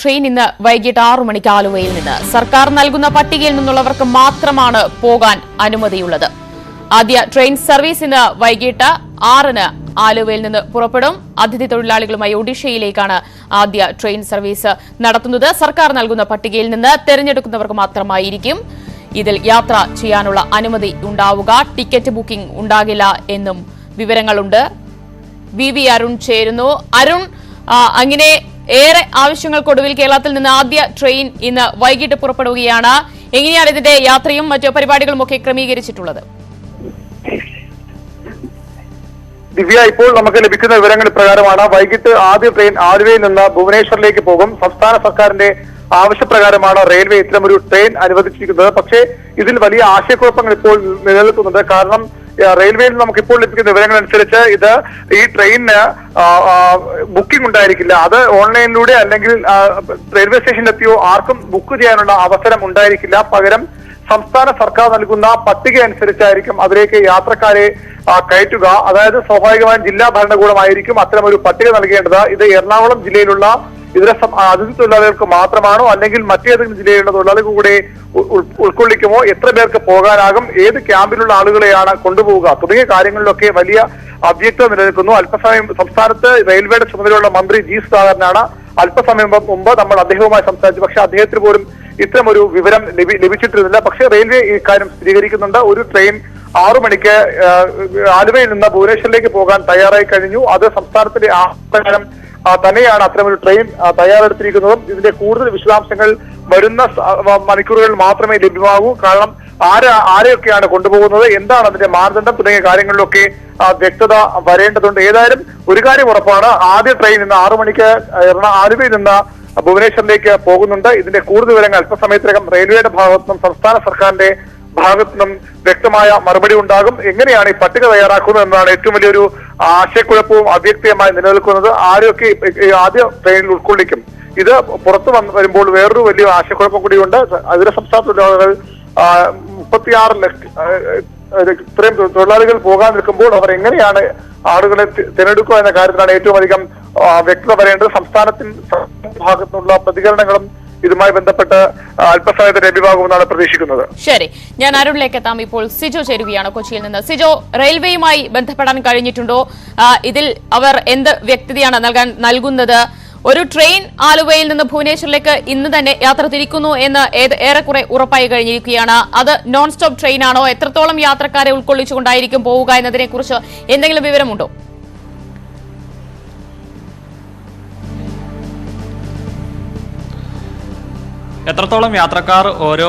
Train ഇന്ന് വൈകിട്ട് 6 മണിക്ക് ആലുവയിൽ നിന്ന് സർക്കാർ നൽകുന്ന പട്ടികയിൽ നിന്നുള്ളവർക്ക് മാത്രമാണ് പോകാൻ അനുമതിയുള്ളത്. ആദ്യ ട്രെയിൻ സർവീസ് ഇന്ന് വൈകിട്ട് 6-ന് ആലുവയിൽ നിന്ന് പുറപ്പെടും. അതിഥി തൊഴിലാളികളുമായി ഒഡീഷയിലേക്കാണ് ആദ്യ ട്രെയിൻ സർവീസ് നടത്തുന്നത്. സർക്കാർ നൽകുന്ന പട്ടികയിൽ നിന്ന് തെരഞ്ഞെടുക്കുന്നവർക്ക് മാത്രമായിരിക്കും ഇതിൽ യാത്ര ചെയ്യാനുള്ള അനുമതി ഉണ്ടാവുക. ടിക്കറ്റ് ബുക്കിംഗ് ഉണ്ടാകില്ല എന്നും വിവരങ്ങളുണ്ട്. വി അരുൺ ചേരുന്നു. അരുൺ, അങ്ങനെ ഏറെ ആവശ്യങ്ങൾക്കൊടുവിൽ കേരളത്തിൽ നിന്ന് ആദ്യ ട്രെയിൻ ഇന്ന് വൈകിട്ട് പുറപ്പെടുകയാണ്. എങ്ങനെയാണ് ഇതിന്റെ യാത്രയും മറ്റു പരിപാടികളും ഒക്കെ ക്രമീകരിച്ചിട്ടുള്ളത്? ദിവ്യ, ഇപ്പോൾ നമുക്ക് ലഭിക്കുന്ന വിവരങ്ങൾ പ്രകാരമാണ് വൈകിട്ട് ആദ്യ ട്രെയിൻ ആലുവയിൽ നിന്ന് ഭുവനേശ്വറിലേക്ക് പോകും. സംസ്ഥാന സർക്കാരിന്റെ ആവശ്യപ്രകാരമാണ് റെയിൽവേ ഇത്തരമൊരു ട്രെയിൻ അനുവദിച്ചിരിക്കുന്നത്. പക്ഷേ ഇതിൽ വലിയ ആശയക്കുഴപ്പങ്ങൾ ഇപ്പോൾ നിലനിൽക്കുന്നുണ്ട്. കാരണം റെയിൽവേയിൽ നമുക്ക് ഇപ്പോൾ ലഭിക്കുന്ന വിവരങ്ങൾ അനുസരിച്ച് ഈ ട്രെയിനിന് ബുക്കിംഗ് ഉണ്ടായിരിക്കില്ല. അത് ഓൺലൈനിലൂടെ അല്ലെങ്കിൽ റെയിൽവേ സ്റ്റേഷനിലെത്തിയോ ആർക്കും ബുക്ക് ചെയ്യാനുള്ള അവസരം ഉണ്ടായിരിക്കില്ല. പകരം സംസ്ഥാന സർക്കാർ നൽകുന്ന പട്ടിക അനുസരിച്ചായിരിക്കും അതിലേക്ക് യാത്രക്കാരെ കയറ്റുക. അതായത് സ്വാഭാവികമായും ജില്ലാ ഭരണകൂടമായിരിക്കും അത്തരമൊരു പട്ടിക നൽകേണ്ടത്. ഇത് എറണാകുളം ജില്ലയിലുള്ള ഇതര അതിഥി തൊഴിലാളികൾക്ക് മാത്രമാണോ അല്ലെങ്കിൽ മറ്റേതെങ്കിലും ജില്ലയിലുള്ള തൊഴിലാളികൾ കൂടെ ഉൾക്കൊള്ളിക്കുമോ, എത്ര പേർക്ക് പോകാനാകും, ഏത് ക്യാമ്പിലുള്ള ആളുകളെയാണ് കൊണ്ടുപോവുക തുടങ്ങിയ കാര്യങ്ങളിലൊക്കെ വലിയ അവ്യക്തത നിലനിൽക്കുന്നു. അല്പസമയം സംസ്ഥാനത്ത് റെയിൽവേയുടെ ചുമതലയുള്ള മന്ത്രി ജി സുധാകരനാണ് അല്പസമയം മുമ്പ് നമ്മൾ അദ്ദേഹവുമായി സംസാരിച്ചു. പക്ഷെ അദ്ദേഹത്തിന് പോലും ഇത്തരമൊരു വിവരം ലഭിച്ചിട്ടിരുന്നില്ല. പക്ഷേ റെയിൽവേ ഈ കാര്യം സ്ഥിരീകരിക്കുന്നുണ്ട്. ഒരു ട്രെയിൻ 6 മണിക്ക് ആലുവയിൽ നിന്ന് ഭുവനേശ്വറിലേക്ക് പോകാൻ തയ്യാറായി കഴിഞ്ഞു. അത് സംസ്ഥാനത്തിന്റെ പ്രകാരം തന്നെയാണ് അത്തരമൊരു ട്രെയിൻ തയ്യാറെടുത്തിരിക്കുന്നതും. ഇതിന്റെ കൂടുതൽ വിശദാംശങ്ങൾ വരുന്ന മണിക്കൂറുകളിൽ മാത്രമേ ലഭ്യമാകൂ. കാരണം ആരെയൊക്കെയാണ് കൊണ്ടുപോകുന്നത്, എന്താണ് അതിന്റെ മാനദണ്ഡം തുടങ്ങിയ കാര്യങ്ങളിലൊക്കെ വ്യക്തത വരേണ്ടതുണ്ട്. ഏതായാലും ഒരു കാര്യം ഉറപ്പാണ്, ആദ്യ ട്രെയിൻ ഇന്ന് 6 മണിക്ക് ആലുവയിൽ നിന്ന് ഭുവനേശ്വറിലേക്ക് പോകുന്നുണ്ട്. ഇതിന്റെ കൂടുതൽ വിവരങ്ങൾ അല്പസമയത്തിനകം റെയിൽവേയുടെ ഭാഗത്തുനിന്നും സംസ്ഥാന സർക്കാരിന്റെ ഭാഗത്തുനിന്നും വ്യക്തമായ മറുപടി ഉണ്ടാകും. എങ്ങനെയാണ് ഈ പട്ടിക തയ്യാറാക്കുന്നത് എന്നതാണ് ഏറ്റവും വലിയൊരു ആശയക്കുഴപ്പവും അവ്യക്തമായി നിലനിൽക്കുന്നത്. ആരെയൊക്കെ ആദ്യ ട്രെയിനിൽ ഉൾക്കൊള്ളിക്കും, ഇത് പുറത്തു വരുമ്പോൾ വേറൊരു വലിയ ആശയക്കുഴപ്പം കൂടിയുണ്ട്. ഇതര സംസ്ഥാന തൊഴിലാളികൾ 36 ലക്ഷം ഇത്രയും തൊഴിലാളികൾ പോകാൻ നിൽക്കുമ്പോൾ അവർ എങ്ങനെയാണ് ആളുകളെ തിരഞ്ഞെടുക്കുക എന്ന കാര്യത്തിലാണ് ഏറ്റവും അധികം വ്യക്തത വരേണ്ടത്. സംസ്ഥാനത്തിന്റെ ഭാഗത്തുനിന്നുള്ള പ്രതികരണങ്ങളും ഇതുമായി ബന്ധപ്പെട്ട് അല്പസമയത്ത് ലഭ്യമാകുമെന്നാണ് പ്രതീക്ഷിക്കുന്നത്. ശരി, ഞാൻ അരുണിലേക്ക് എത്താം. ഇപ്പോൾ സിജോ ചേരുകയാണ് കൊച്ചിയിൽ നിന്ന്. സിജോ, റെയിൽവേയുമായി ബന്ധപ്പെടാൻ കഴിഞ്ഞിട്ടുണ്ടോ? ഇതിൽ അവർ എന്ത് വ്യക്തതയാണ് നൽകുന്നത്? ഒരു ട്രെയിൻ ആലുവയിൽ നിന്ന് ഭുവനേശ്വറിലേക്ക് ഇന്ന് തന്നെ യാത്ര തിരിക്കുന്നു എന്ന് ഏറെക്കുറെ ഉറപ്പായി കഴിഞ്ഞിരിക്കുകയാണ്. അത് നോൺ സ്റ്റോപ്പ് ട്രെയിൻ ആണോ? എത്രത്തോളം യാത്രക്കാരെ ഉൾക്കൊള്ളിച്ചുകൊണ്ടായിരിക്കും പോവുക എന്നതിനെ കുറിച്ച് എന്തെങ്കിലും വിവരമുണ്ടോ? എത്രത്തോളം യാത്രക്കാർ ഓരോ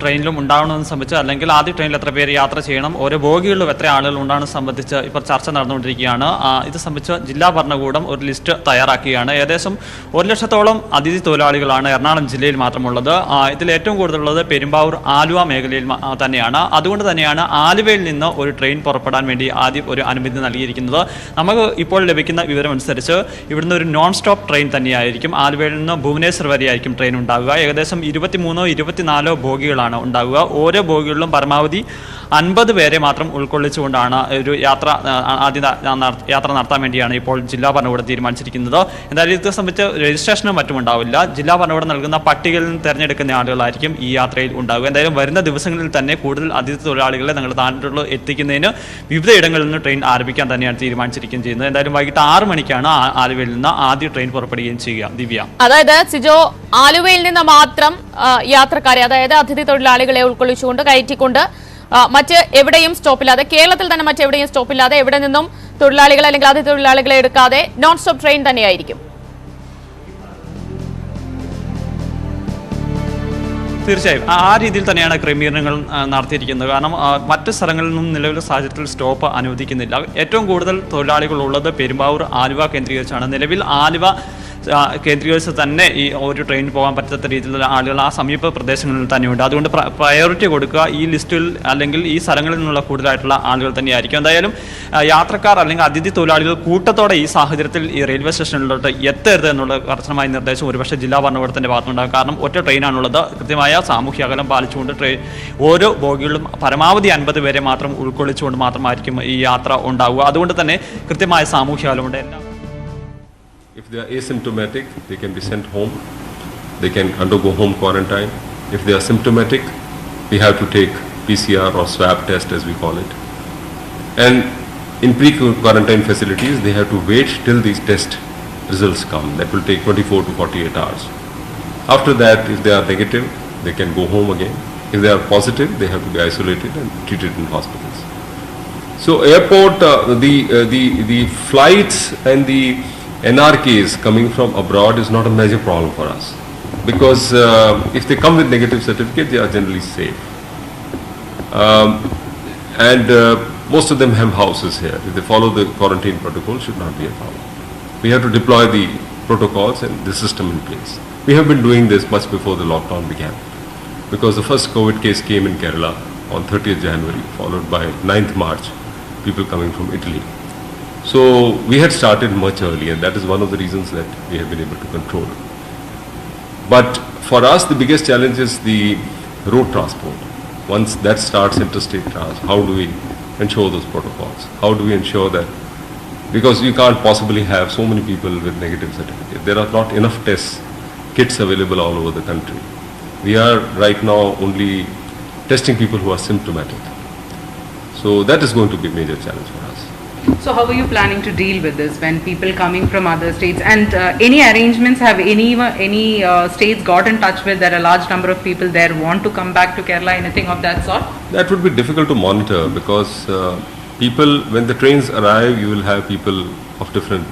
ട്രെയിനിലും ഉണ്ടാവണമെന്ന് സംബന്ധിച്ച്, അല്ലെങ്കിൽ ആദ്യ ട്രെയിനിൽ എത്ര പേര് യാത്ര ചെയ്യണം, ഓരോ ബോഗികളിലും എത്ര ആളുകൾ ഉണ്ടാകുന്നത് സംബന്ധിച്ച് ഇപ്പോൾ ചർച്ച നടന്നുകൊണ്ടിരിക്കുകയാണ്. ഇത് സംബന്ധിച്ച് ജില്ലാ ഭരണകൂടം ഒരു ലിസ്റ്റ് തയ്യാറാക്കുകയാണ്. ഏകദേശം 1 ലക്ഷത്തോളം അതിഥി തൊഴിലാളികളാണ് എറണാകുളം ജില്ലയിൽ മാത്രമുള്ളത്. ഇതിൽ ഏറ്റവും കൂടുതലുള്ളത് പെരുമ്പാവൂർ ആലുവ മേഖലയിൽ തന്നെയാണ്. അതുകൊണ്ട് തന്നെയാണ് ആലുവയിൽ നിന്ന് ഒരു ട്രെയിൻ പുറപ്പെടാൻ വേണ്ടി ആദ്യം ഒരു അനുമതി നൽകിയിരിക്കുന്നത്. നമുക്ക് ഇപ്പോൾ ലഭിക്കുന്ന വിവരമനുസരിച്ച് ഇവിടുന്ന് ഒരു നോൺ സ്റ്റോപ്പ് ട്രെയിൻ തന്നെയായിരിക്കും. ആലുവയിൽ നിന്ന് ഭുവനേശ്വർ വരെയായിരിക്കും ട്രെയിൻ ഉണ്ടാകുക. ഏകദേശം 23-24 ബോഗികളാണ് ഉണ്ടാകുക. ഓരോ ബോഗികളിലും പരമാവധി 50 പേരെ മാത്രം ഉൾക്കൊള്ളിച്ചുകൊണ്ടാണ് ഒരു യാത്ര നടത്താൻ വേണ്ടിയാണ് ഇപ്പോൾ ജില്ലാ ഭരണകൂടം തീരുമാനിച്ചിരിക്കുന്നത്. എന്തായാലും ഇത് സംബന്ധിച്ച് രജിസ്ട്രേഷനും മറ്റും ഉണ്ടാവില്ല. ജില്ലാ ഭരണകൂടം നൽകുന്ന പട്ടികയിൽ നിന്ന് തിരഞ്ഞെടുക്കുന്ന ആളുകളായിരിക്കും ഈ യാത്രയിൽ ഉണ്ടാവുക. എന്തായാലും വരുന്ന ദിവസങ്ങളിൽ തന്നെ കൂടുതൽ അതിഥി തൊഴിലാളികളെ ഞങ്ങളുടെ നാട്ടിൽ എത്തിക്കുന്നതിന് വിവിധ ഇടങ്ങളിൽ നിന്ന് ട്രെയിൻ ആരംഭിക്കാൻ തന്നെയാണ് തീരുമാനിച്ചിരിക്കുകയും ചെയ്യുന്നത്. എന്തായാലും വൈകിട്ട് 6 മണിക്കാണ് ആലുവയിൽ നിന്ന് ആദ്യ ട്രെയിൻ പുറപ്പെടുകയും ചെയ്യുക. ദിവ്യ, അതായത് സിജോ, ആലുവയിൽ നിന്ന് മാത്രം യാത്രക്കാരെ, അതായത് അതിഥി തൊഴിലാളികളെ ഉൾക്കൊള്ളിച്ചുകൊണ്ട് കയറ്റിക്കൊണ്ട് മറ്റ് എവിടെയും സ്റ്റോപ്പില്ലാതെ, കേരളത്തിൽ തന്നെ മറ്റെവിടെയും സ്റ്റോപ്പില്ലാതെ, എവിടെ നിന്നും തൊഴിലാളികളെ അല്ലെങ്കിൽ അതിഥി തൊഴിലാളികളെ എടുക്കാതെ നോൺ സ്റ്റോപ്പ് ട്രെയിൻ തന്നെയായിരിക്കും. തീർച്ചയായും ആ രീതിയിൽ തന്നെയാണ് ക്രമീകരണങ്ങൾ നടത്തിയിരിക്കുന്നത്. കാരണം മറ്റ് സ്ഥലങ്ങളിൽ നിന്നും നിലവിലെ സാഹചര്യത്തിൽ സ്റ്റോപ്പ് അനുവദിക്കുന്നില്ല. ഏറ്റവും കൂടുതൽ തൊഴിലാളികൾ ഉള്ളത് പെരുമ്പാവൂർ ആലുവ കേന്ദ്രീകരിച്ചാണ്. നിലവിൽ ആലുവ കേന്ദ്രീകരിച്ച് തന്നെ ഈ ഒരു ട്രെയിൻ പോകാൻ പറ്റാത്ത രീതിയിലുള്ള ആളുകൾ ആ സമീപ പ്രദേശങ്ങളിൽ തന്നെയുണ്ട്. അതുകൊണ്ട് പ്രയോറിറ്റി കൊടുക്കുക ഈ ലിസ്റ്റിൽ അല്ലെങ്കിൽ ഈ സ്ഥലങ്ങളിൽ നിന്നുള്ള കൂടുതലായിട്ടുള്ള ആളുകൾ തന്നെയായിരിക്കും. എന്തായാലും യാത്രക്കാർ അല്ലെങ്കിൽ അതിഥി തൊഴിലാളികൾ കൂട്ടത്തോടെ ഈ സാഹചര്യത്തിൽ ഈ റെയിൽവേ സ്റ്റേഷനിലോട്ട് എത്തരുത് എന്നുള്ള കർശനമായ നിർദ്ദേശം ഒരുപക്ഷെ ജില്ലാ ഭരണകൂടത്തിൻ്റെ ഭാഗത്തുണ്ടാകും. കാരണം ഒറ്റ ട്രെയിനാണുള്ളത്. കൃത്യമായ സാമൂഹ്യ അകലം പാലിച്ചുകൊണ്ട് ഓരോ ബോഗികളിലും പരമാവധി 50 പേരെ മാത്രം ഉൾക്കൊള്ളിച്ചുകൊണ്ട് മാത്രമായിരിക്കും ഈ യാത്ര ഉണ്ടാവുക. അതുകൊണ്ട് തന്നെ കൃത്യമായ സാമൂഹ്യ അകലമുണ്ട്. If they are asymptomatic, they can be sent home. They can undergo home quarantine. If they are symptomatic, we have to take PCR or swab test as we call it. And in pre-quarantine facilities, they have to wait till these test results come. That will take 24 to 48 hours. After that, if they are negative, they can go home again. If they are positive, they have to be isolated and treated in hospitals. So airport, the flights and the NRKs coming from abroad is not a major problem for us, because if they come with negative certificate, they are generally safe. Most of them have houses here. If they follow the quarantine protocol, should not be a problem. We have to deploy the protocols and the system in place. We have been doing this much before the lockdown began, because the first COVID case came in Kerala on 30th January, followed by 9th March, people coming from Italy. So we had started much early, and that is one of the reasons that we have been able to control it. But for us, the biggest challenge is the road transport. Once that starts interstate transport, how do we ensure those protocols? How do we ensure that, because you can't possibly have so many people with negative certificate. There are not enough kits available all over the country. We are right now only testing people who are symptomatic. So that is going to be a major challenge for us. So how are you planning to deal with this when people coming from other states, and any arrangements, have any states got in touch with that a large number of people there want to come back to Kerala, anything of that sort? That would be difficult to monitor, because people, when the trains arrive, you will have people of different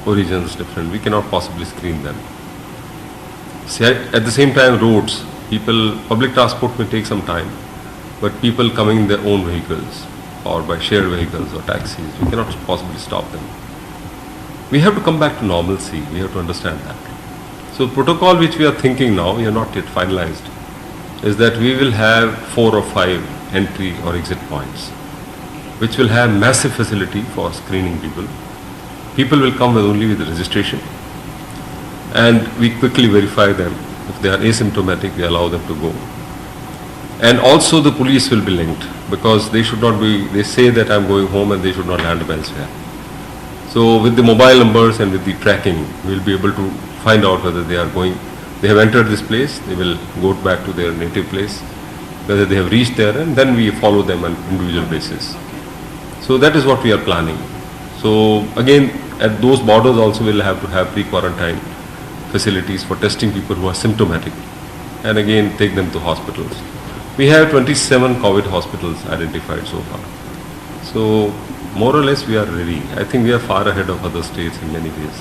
origins, we cannot possibly screen them. See, at the same time, roads, public transport may take some time, but people coming in their own vehicles or by shared vehicles or taxis, we cannot possibly stop them. We have to come back to normalcy. We have to understand that. So protocol which we are thinking now, we are not yet finalized, is that we will have 4 or 5 entry or exit points, which will have massive facility for screening people. People will come only with registration, and we quickly verify them. If they are asymptomatic, we allow them to go. And also the police will be linked, because they should not be, they say that I'm going home and they should not land up elsewhere. So with the mobile numbers and with the tracking, we'll be able to find out whether they have entered this place, they will go back to their native place, whether they have reached there, and then we follow them on individual basis. So that is what we are planning. So again, at those borders also we'll have to have pre-quarantine facilities for testing people who are symptomatic, and again take them to hospitals. We have 27 COVID hospitals identified so far. So more or less we are ready. I think we are far ahead of other states in many ways.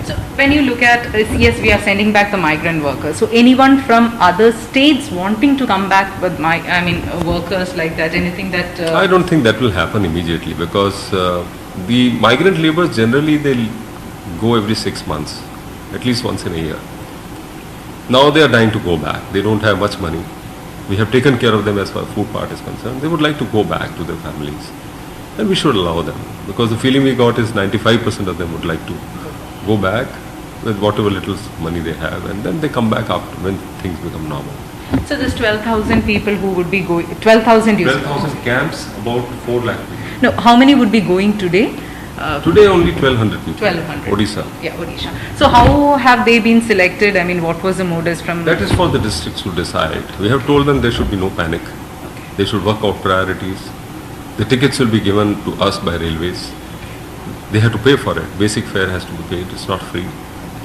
So when you look at, yes, we are sending back the migrant workers. So anyone from other states wanting to come back with workers like that, anything that... I don't think that will happen immediately, because the migrant laborers generally they'll go every 6 months, at least once in a year. Now they are dying to go back. They don't have much money. We have taken care of them as far as food part is concerned. They would like to go back to their families, and we should allow them, because the feeling we got is 95% of them would like to go back with whatever little money they have, and then they come back after when things become normal. So this 12,000 people who would be going, 12,000 camps, about 4 lakh people. No, how many would be going today? Today only 1,200 people. 1,200. Odisha. Yeah, Odisha. So how have they been selected? What was the modus from... That is for the districts to decide. We have told them there should be no panic. Okay. They should work out priorities. The tickets will be given to us by railways. They have to pay for it. Basic fare has to be paid. It's not free.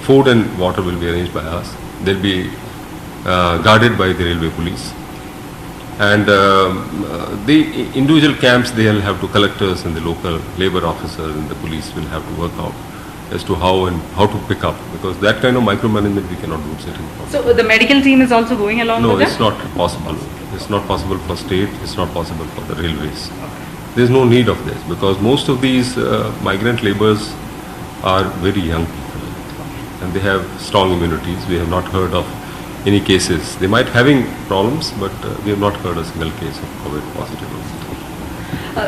Food and water will be arranged by us. They'll be guarded by the railway police. And the individual camps, they'll have to, collectors and the local labor officers and the police will have to work out as to how to pick up, because that kind of micromanagement we cannot do sitting from. So the medical team is also going along with No, that? it's not possible. It's not possible for state, it's not possible for the railways. There's no need of this, because most of these migrant laborers are very young people, and they have strong immunities. We have not heard of any cases. They might having problems, but we have not heard a single case of COVID positive.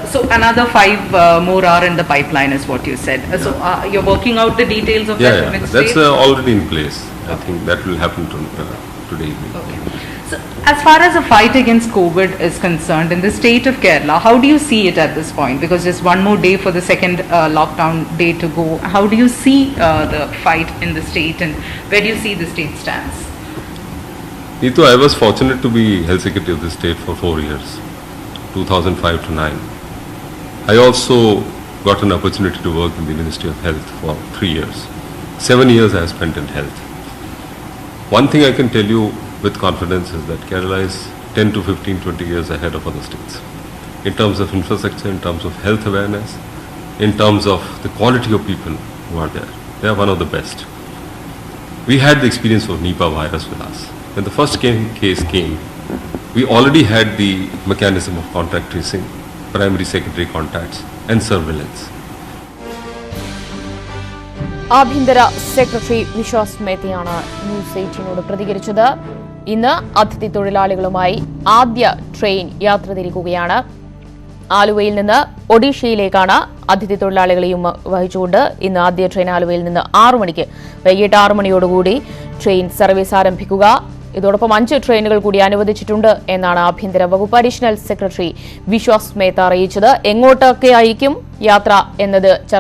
So another 5 more are in the pipeline is what you said. So you're working out the details of that with That's states? already in place. I think that will happen today evening. Okay. So, as far as the fight against COVID is concerned, in the state of Kerala, how do you see it at this point? Because just one more day for the second lockdown day to go. How do you see the fight in the state, and where do you see the state stands? Neetu, I was fortunate to be Health Secretary of the state for 4 years, 2005 to 9. I also got an opportunity to work in the Ministry of Health for 3 years. 7 years I have spent in health. One thing I can tell you with confidence is that Kerala is 10 to 15, 20 years ahead of other states. In terms of infrastructure, in terms of health awareness, in terms of the quality of people who are there. They are one of the best. We had the experience of Nipah virus with us. When the first case came, we already had the mechanism of contact tracing, primary secondary contacts and surveillance. ആഭ്യന്തര secretary Vishwas മേത്തയാണ് news 18നോട് പ്രതികരിച്ചത്. ഇന്ന് അതിഥി തൊഴിലാളികളുമായി ആദ്യ train യാത്ര തിരിക്കുകയാണ്. ആലുവയിൽ നിന്ന് ഒഡീഷയിലേക്കാണ് അതിഥി തൊഴിലാളികളെയും വഹിച്ചുകൊണ്ട് ഇന്ന് ആദ്യ ട്രെയിൻ ആലുവയിൽ നിന്ന് 6 മണിക്ക് വൈകിട്ട് 6 മണിയോടുകൂടി ട്രെയിൻ സർവീസ് ആരംഭിക്കുക. ഇതോടൊപ്പം 5 ട്രെയിനുകൾ കൂടി അനുവദിച്ചിട്ടുണ്ട് എന്നാണ് ആഭ്യന്തര വകുപ്പ് അഡീഷണൽ സെക്രട്ടറി വിശ്വാസ് മേത്ത അറിയിച്ചത്. എങ്ങോട്ടൊക്കെ ആയിരിക്കും യാത്ര എന്നത് ചർച്ച